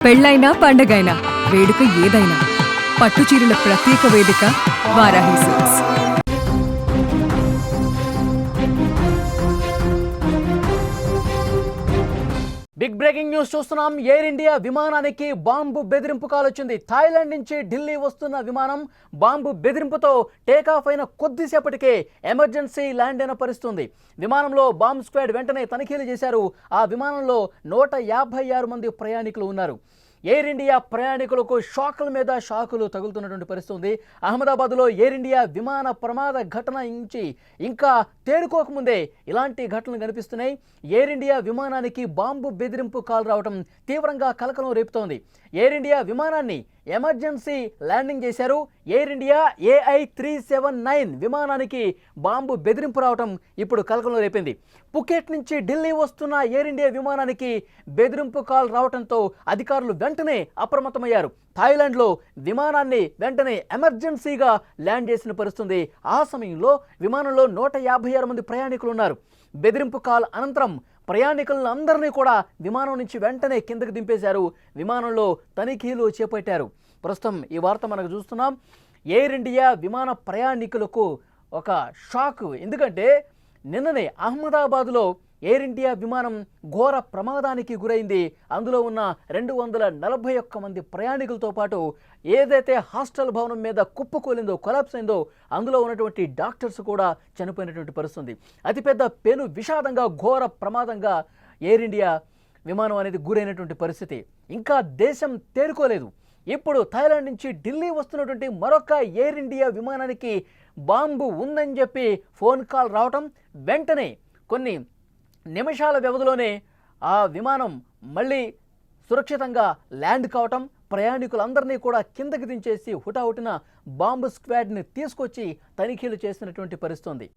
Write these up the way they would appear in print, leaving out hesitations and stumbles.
పెళ్ళైనా పండగైనా వేడుక ఏదైనా పట్టుచీరల ప్రత్యేక వేదిక Varahi silks. Big breaking news చూస్తున్నాం. ఎయిర్ ఇండియా విమానానికి బాంబు బెదిరింపు కాల్ వచ్చింది. థాయిలాండ్ నుంచి ఢిల్లీ వస్తున్న విమానం బాంబు బెదిరింపుతో టేకాఫ్ అయిన కొద్దిసేపటికే ఎమర్జెన్సీ ల్యాండ్ అయిన పరిస్థితుంది. విమానంలో బాంబ్ స్క్వాడ్ వెంటనే తనిఖీలు చేశారు. ఆ విమానంలో 156 మంది ప్రయాణికులు ఉన్నారు. ఎయిర్ ఇండియా ప్రయాణికులకు షాకుల మీద షాకులు తగులుతున్నటువంటి పరిస్థితి ఉంది. అహ్మదాబాద్లో ఎయిర్ ఇండియా విమాన ప్రమాద ఘటన నుంచి ఇంకా తేరుకోకముందే ఇలాంటి ఘటనలు కనిపిస్తున్నాయి. ఎయిర్ ఇండియా విమానానికి బాంబు బెదిరింపు కాల్ రావడం తీవ్రంగా కలకలం రేపుతోంది. ఎయిర్ ఇండియా విమానాన్ని ఎమర్జెన్సీ ల్యాండింగ్ చేశారు. ఎయిర్ ఇండియా AI379 విమానానికి బాంబు బెదిరింపు రావడం ఇప్పుడు కలకలం రేపింది. పుకెట్ నుంచి ఢిల్లీ వస్తున్న ఎయిర్ ఇండియా విమానానికి బెదిరింపు కాల్ రావడంతో అధికారులు వెంటనే అప్రమత్తమయ్యారు. థాయిలాండ్లో విమానాన్ని వెంటనే ఎమర్జెన్సీగా ల్యాండ్ చేసిన పరిస్థితుంది. ఆ సమయంలో విమానంలో 156 మంది ప్రయాణికులు ఉన్నారు. బెదిరింపు కాల్ అనంతరం ప్రయాణికులను అందరినీ కూడా విమానం నుంచి వెంటనే కిందకి దింపేశారు. విమానంలో తనిఖీలు చేపట్టారు. ప్రస్తుతం ఈ వార్త మనకు చూస్తున్నాం. ఎయిర్ ఇండియా విమాన ప్రయాణికులకు ఒక షాక్. ఎందుకంటే నిన్ననే అహ్మదాబాద్లో ఎయిర్ ఇండియా విమానం ఘోర ప్రమాదానికి గురైంది. అందులో ఉన్న 241 మంది ప్రయాణికులతో పాటు ఏదైతే హాస్టల్ భవనం మీద కుప్పకూలిందో, కొలాప్స్ అయిందో, అందులో ఉన్నటువంటి డాక్టర్స్ కూడా చనిపోయినటువంటి పరిస్థితి. అతిపెద్ద పెను విషాదంగా, ఘోర ప్రమాదంగా ఎయిర్ ఇండియా విమానం అనేది గురైనటువంటి పరిస్థితి. ఇంకా దేశం తేరుకోలేదు. ఇప్పుడు థాయిలాండ్ నుంచి ఢిల్లీ వస్తున్నటువంటి మరొక ఎయిర్ ఇండియా విమానానికి బాంబు ఉందని చెప్పి ఫోన్ కాల్ రావటం, వెంటనే కొన్ని నిమిషాల వ్యవధిలోనే ఆ విమానం మళ్ళీ సురక్షితంగా ల్యాండ్ కావటం, ప్రయాణికులందరినీ కూడా కిందకి దించేసి హుటాహుటిన బాంబు స్క్వాడ్ని తీసుకొచ్చి తనిఖీలు చేసినటువంటి పరిస్థితుంది.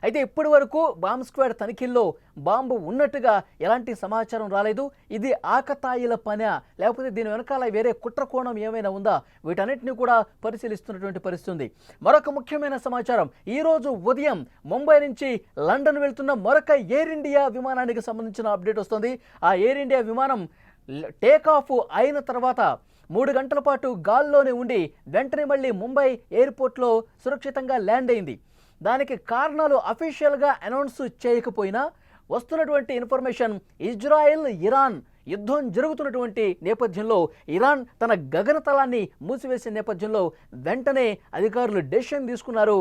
అయితే ఇప్పటి వరకు బాంబు స్క్వాడ్ తనిఖీల్లో బాంబు ఉన్నట్టుగా ఎలాంటి సమాచారం రాలేదు. ఇది ఆకతాయిల పనా, లేకపోతే దీని వెనకాల వేరే కుట్రకోణం ఏమైనా ఉందా, వీటన్నిటిని కూడా పరిశీలిస్తున్నటువంటి పరిస్థితుంది. మరొక ముఖ్యమైన సమాచారం, ఈరోజు ఉదయం ముంబై నుంచి లండన్ వెళ్తున్న మరొక ఎయిర్ ఇండియా విమానానికి సంబంధించిన అప్డేట్ వస్తుంది. ఆ ఎయిర్ ఇండియా విమానం టేకాఫ్ అయిన తర్వాత 3 గంటల పాటు గాల్లోనే ఉండి వెంటనే మళ్ళీ ముంబై ఎయిర్పోర్ట్లో సురక్షితంగా ల్యాండ్ అయింది. దానికి కారణాలు అఫీషియల్గా అనౌన్స్ చేయకపోయినా వస్తున్నటువంటి ఇన్ఫర్మేషన్, ఇజ్రాయెల్ ఇరాన్ యుద్ధం జరుగుతున్నటువంటి నేపథ్యంలో, ఇరాన్ తన గగనతలాన్ని మూసివేసే నేపథ్యంలో వెంటనే అధికారులు డెసిషన్ తీసుకున్నారు.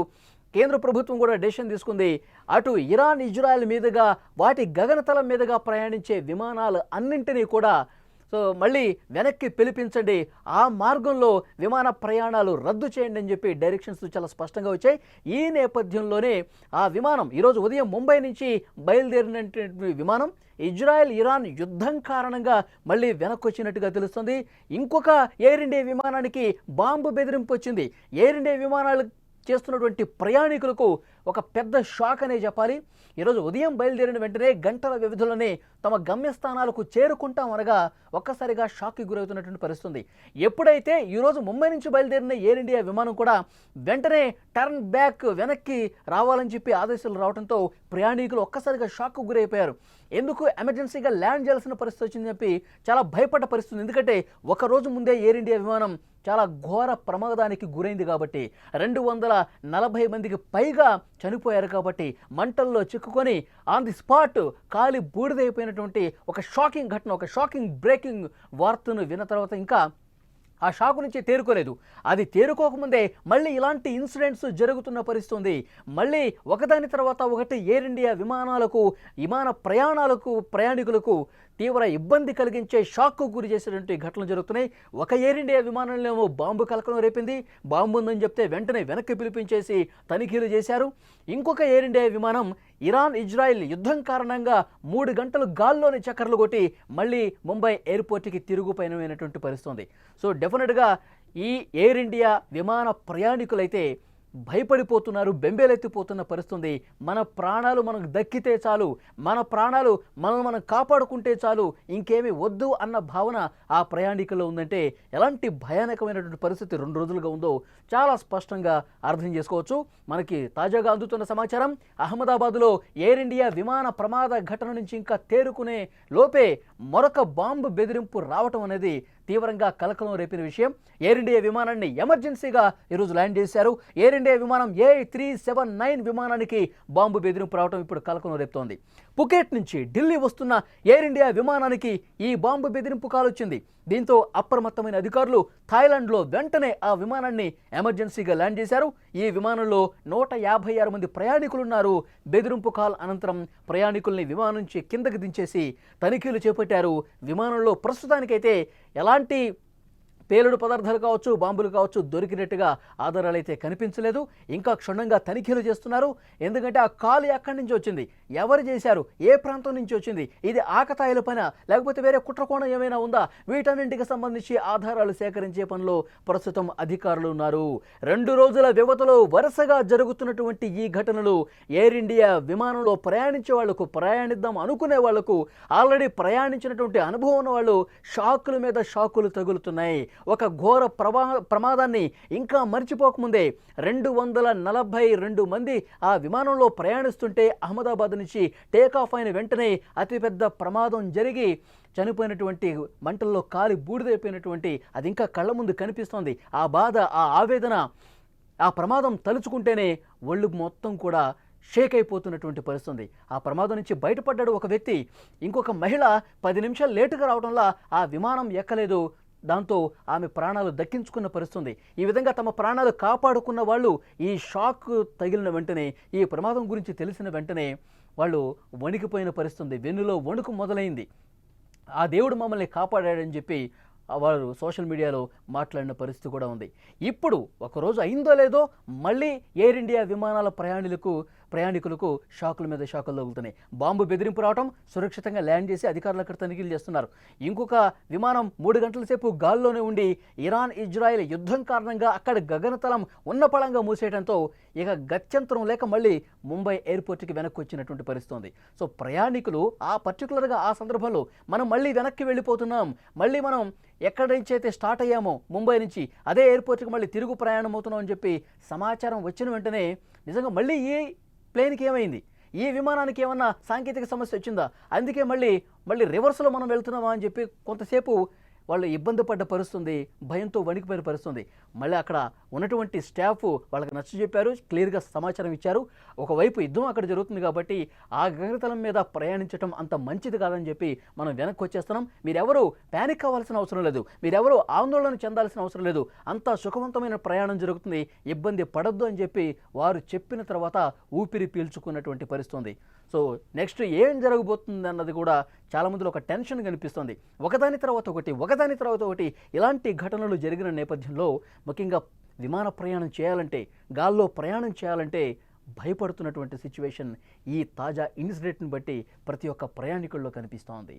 కేంద్ర ప్రభుత్వం కూడా డెసిషన్ తీసుకుంది. అటు ఇరాన్, ఇజ్రాయెల్ మీదుగా, వాటి గగనతలం మీదుగా ప్రయాణించే విమానాలు అన్నింటినీ కూడా మళ్ళీ వెనక్కి పిలిపించండి, ఆ మార్గంలో విమాన ప్రయాణాలు రద్దు చేయండి అని చెప్పి డైరెక్షన్స్ చాలా స్పష్టంగా వచ్చాయి. ఈ నేపథ్యంలోనే ఆ విమానం ఈరోజు ఉదయం ముంబై నుంచి బయలుదేరినటువంటి విమానం ఇజ్రాయెల్ ఇరాన్ యుద్ధం కారణంగా మళ్ళీ వెనక్కి వచ్చినట్టుగా తెలుస్తుంది. ఇంకొక ఎయిర్ ఇండియా విమానానికి బాంబు బెదిరింపు వచ్చింది. ఎయిర్ ఇండియా విమానాలు చేస్తున్నటువంటి ప్రయాణికులకు ఒక పెద్ద షాక్ అనే చెప్పాలి. ఈరోజు ఉదయం బయలుదేరిన వెంటనే గంటల వ్యవధిలోనే తమ గమ్యస్థానాలకు చేరుకుంటాం అనగా ఒక్కసారిగా షాక్కి గురవుతున్నటువంటి పరిస్థితుంది. ఎప్పుడైతే ఈరోజు ముంబై నుంచి బయలుదేరిన ఎయిర్ ఇండియా విమానం కూడా వెంటనే టర్న్ బ్యాక్, వెనక్కి రావాలని చెప్పి ఆదేశాలు రావడంతో ప్రయాణికులు ఒక్కసారిగా షాక్కు గురైపోయారు. ఎందుకు ఎమర్జెన్సీగా ల్యాండ్ చేయాల్సిన పరిస్థితి వచ్చిందని చెప్పి చాలా భయపడ్డ పరిస్థితి. ఎందుకంటే ఒకరోజు ముందే ఎయిర్ ఇండియా విమానం చాలా ఘోర ప్రమాదానికి గురైంది కాబట్టి, 240 మందికి పైగా చనిపోయారు కాబట్టి, మంటల్లో చిక్కుకొని ఆన్ ది స్పాట్ కాలి బూడిదైపోయినటువంటి ఒక షాకింగ్ ఘటన, ఒక షాకింగ్ బ్రేకింగ్ వార్తను విన్న తర్వాత ఇంకా ఆ షాకు నుంచి తేరుకోలేదు. అది తేరుకోకముందే మళ్ళీ ఇలాంటి ఇన్సిడెంట్స్ జరుగుతున్న పరిస్థితుంది. మళ్ళీ ఒకదాని తర్వాత ఒకటి ఎయిర్ ఇండియా విమాన ప్రయాణికులకు తీవ్ర ఇబ్బంది కలిగించే షాక్కు గురి చేసేటువంటి ఘటనలు జరుగుతున్నాయి. ఒక ఎయిర్ ఇండియా విమానంలో బాంబు కలకలం రేపింది. బాంబు ఉందని చెప్తే వెంటనే వెనక్కి పిలిపించేసి తనిఖీలు చేశారు. ఇంకొక ఎయిర్ ఇండియా విమానం ఇరాన్ ఇజ్రాయెల్ యుద్ధం కారణంగా 3 గంటలు గాల్లోని చక్కర్లు కొట్టి మళ్ళీ ముంబై ఎయిర్పోర్ట్కి తిరుగు పయనమైనటువంటి పరిస్థితుంది. సో డెఫినెట్గా ఈ ఎయిర్ ఇండియా విమాన ప్రయాణికులైతే భయపడిపోతున్నారు, బెంబేలెత్తిపోతున్న పరిస్థితుంది. మన ప్రాణాలు మనకు దక్కితే చాలు, మన ప్రాణాలు మనం కాపాడుకుంటే చాలు, ఇంకేమీ వద్దు అన్న భావన ఆ ప్రయాణికుల్లో ఉందంటే ఎలాంటి భయానకమైనటువంటి పరిస్థితి 2 రోజులుగా ఉందో చాలా స్పష్టంగా అర్థం చేసుకోవచ్చు. మనకి తాజాగా అందుతున్న సమాచారం, అహ్మదాబాద్లో ఎయిర్ ఇండియా విమాన ప్రమాద ఘటన నుంచి ఇంకా తేరుకునే లోపే మరొక బాంబు బెదిరింపు రావటం అనేది తీవ్రంగా కలకలం రేపిన విషయం. ఎయిర్ ఇండియా విమానాన్ని ఎమర్జెన్సీగా ఈరోజు ల్యాండ్ చేశారు. ఎయిర్ ఇండియా విమానం A379 విమానానికి బాంబు బెదిరింపు రావడం ఇప్పుడు కలకలం రేపుతోంది. పుకెట్ నుంచి ఢిల్లీ వస్తున్న ఎయిర్ ఇండియా విమానానికి ఈ బాంబు బెదిరింపు కాల్ వచ్చింది. దీంతో అప్రమత్తమైన అధికారులు థాయిలాండ్లో వెంటనే ఆ విమానాన్ని ఎమర్జెన్సీగా ల్యాండ్ చేశారు. ఈ విమానంలో 156 మంది ప్రయాణికులున్నారు. బెదిరింపు కాల్ అనంతరం ప్రయాణికుల్ని విమానం నుంచి కిందకి దించేసి తనిఖీలు చేపట్టారు. విమానంలో ప్రస్తుతానికైతే ఎలాంటి పేలుడు పదార్థాలు కావచ్చు, బాంబులు కావచ్చు దొరికినట్టుగా ఆధారాలు అయితే కనిపించలేదు. ఇంకా క్షుణ్ణంగా తనిఖీలు చేస్తున్నారు. ఎందుకంటే ఆ కాల్ ఎక్కడి నుంచి వచ్చింది, ఎవరు చేశారు, ఏ ప్రాంతం నుంచి వచ్చింది, ఇది ఆకతాయిల పైన లేకపోతే వేరే కుట్రకోణం ఏమైనా ఉందా, వీటన్నింటికి సంబంధించి ఆధారాలు సేకరించే పనిలో ప్రస్తుతం అధికారులు ఉన్నారు. 2 రోజుల వ్యవధిలో వరుసగా జరుగుతున్నటువంటి ఈ ఘటనలు ఎయిర్ ఇండియా విమానంలో ప్రయాణించే వాళ్లకు, ప్రయాణిద్దాం అనుకునే వాళ్లకు, ఆల్రెడీ ప్రయాణించినటువంటి అనుభవం ఉన్న వాళ్ళు షాకుల మీద షాకులు తగులుతున్నాయి. ఒక ఘోర ప్రమాదాన్ని ఇంకా మర్చిపోకముందే 242 మంది ఆ విమానంలో ప్రయాణిస్తుంటే అహ్మదాబాద్ నుంచి టేకాఫ్ అయిన వెంటనే అతిపెద్ద ప్రమాదం జరిగి చనిపోయినటువంటి, మంటల్లో కాలి బూడిదైపోయినటువంటి అది ఇంకా కళ్ళ ముందు కనిపిస్తోంది. ఆ బాధ, ఆ ఆవేదన, ఆ ప్రమాదం తలుచుకుంటేనే ఒళ్ళు మొత్తం కూడా షేక్ అయిపోతున్నటువంటి పరిస్థితి. ఆ ప్రమాదం నుంచి బయటపడ్డాడు ఒక వ్యక్తి. ఇంకొక మహిళ 10 నిమిషాలు లేటుగా రావడంలో ఆ విమానం ఎక్కలేదు. దాంతో ఆమె ప్రాణాలు దక్కించుకున్న పరిస్థితి. ఈ విధంగా తమ ప్రాణాలు కాపాడుకున్న వాళ్ళు ఈ షాక్ తగిలిన వెంటనే, ఈ ప్రమాదం గురించి తెలిసిన వెంటనే వాళ్ళు వణికిపోయిన పరిస్థితి. వెన్నులో వణుకు మొదలైంది. ఆ దేవుడు మమ్మల్ని కాపాడాడని చెప్పి వారు సోషల్ మీడియాలో మాట్లాడిన పరిస్థితి కూడా ఉంది. ఇప్పుడు ఒకరోజు అయిందో లేదో మళ్ళీ ఎయిర్ ఇండియా విమానాల ప్రయాణికులకు షాకుల మీద షాకులు తగులుతున్నాయి. బాంబు బెదిరింపు రావడం, సురక్షితంగా ల్యాండ్ చేసి అధికారులు అక్కడ తనిఖీలు చేస్తున్నారు. ఇంకొక విమానం 3 గంటల సేపు గాల్లోనే ఉండి ఇరాన్ ఇజ్రాయెల్ యుద్ధం కారణంగా అక్కడ గగనతలం ఉన్నపళంగా మూసేయడంతో ఇక గత్యంతరం లేక మళ్ళీ ముంబై ఎయిర్పోర్ట్కి వెనక్కి వచ్చినటువంటి పరిస్థితి ఉంది. సో ప్రయాణికులు పర్టికులర్గా ఆ సందర్భంలో మనం మళ్ళీ వెనక్కి వెళ్ళిపోతున్నాం, మళ్ళీ మనం ఎక్కడి నుంచి అయితే స్టార్ట్ అయ్యామో ముంబై నుంచి అదే ఎయిర్పోర్ట్కి మళ్ళీ తిరుగు ప్రయాణం అవుతున్నాం అని చెప్పి సమాచారం వచ్చిన వెంటనే నిజంగా మళ్ళీ ఈ ప్లేన్కి ఏమైంది, ఈ విమానానికి ఏమన్నా సాంకేతిక సమస్య వచ్చిందా, అందుకే మళ్ళీ రివర్స్లో మనం వెళ్తున్నామా అని చెప్పి కొంతసేపు వాళ్ళు ఇబ్బంది పడ్డ పరిస్థితుంది, భయంతో వణికిపోయిన పరిస్థితుంది. మళ్ళీ అక్కడ ఉన్నటువంటి స్టాఫ్ వాళ్ళకి నచ్చ చెప్పారు, క్లియర్గా సమాచారం ఇచ్చారు. ఒకవైపు యుద్ధం అక్కడ జరుగుతుంది కాబట్టి ఆ గగనతలం మీద ప్రయాణించడం అంత మంచిది కాదని చెప్పి మనం వెనక్కి వచ్చేస్తున్నాం. మీరెవరూ ప్యానిక్ అవ్వాల్సిన అవసరం లేదు, మీరెవరూ ఆందోళన చెందాల్సిన అవసరం లేదు, అంత సుఖవంతమైన ప్రయాణం జరుగుతుంది, ఇబ్బంది పడద్దు అని చెప్పి వారు చెప్పిన తర్వాత ఊపిరి పీల్చుకున్నటువంటి పరిస్థితుంది. సో నెక్స్ట్ ఏం జరగబోతుంది అన్నది కూడా చాలా మందిలో ఒక టెన్షన్ కనిపిస్తుంది. ఒకదాని తర్వాత ఒకటి ఇలాంటి ఘటనలు జరిగిన నేపథ్యంలో ముఖ్యంగా విమాన ప్రయాణం చేయాలంటే, గాల్లో ప్రయాణం చేయాలంటే భయపడుతున్నటువంటి సిచ్యువేషన్ ఈ తాజా ఇన్సిడెంట్ని బట్టి ప్రతి ఒక్క ప్రయాణికుల్లో కనిపిస్తోంది.